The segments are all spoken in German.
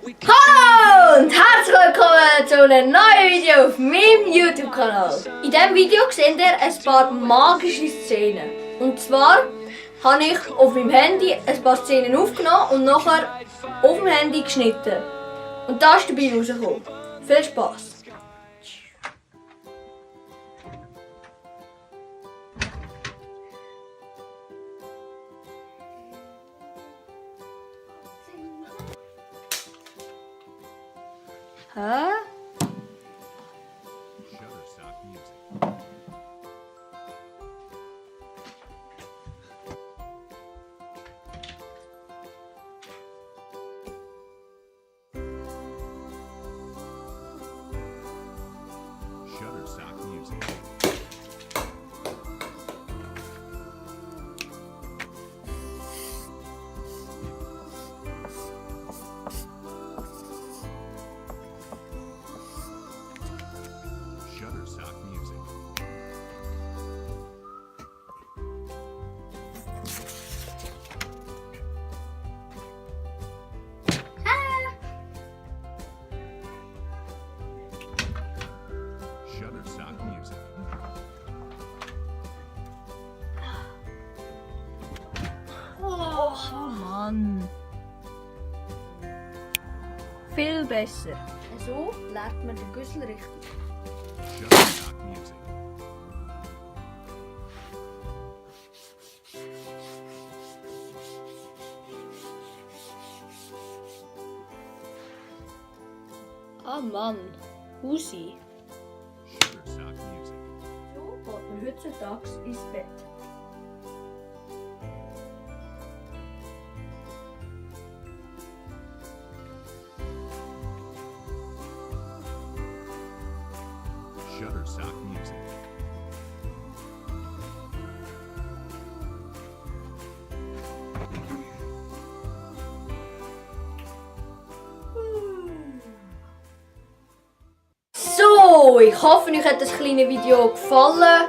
Hallo und herzlich willkommen zu einem neuen Video auf meinem YouTube-Kanal. In diesem Video seht ihr ein paar magische Szenen. Und zwar habe ich auf meinem Handy ein paar Szenen aufgenommen und nachher auf dem Handy geschnitten. Und das ist dabei rausgekommen. Viel Spaß! Hä? Shutterstock Music. Shutterstock Music. Shutterstock Music. Shutterstock Music. Oh Mann! Viel besser. So lernt man den Güssel richtig. Shutterstock Music. Ah Mann, Husi. Shutterstock Music. So geht man heutzutage ins Bett. Shutterstock Music. So, ich hoffe, euch hat das kleine Video gefallen.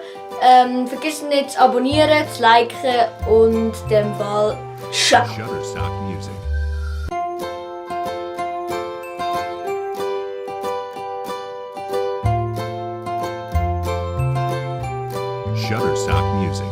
Vergesst nicht zu abonnieren, zu liken und in dem Fall ciao. Shutterstock Music. Shutterstock Music.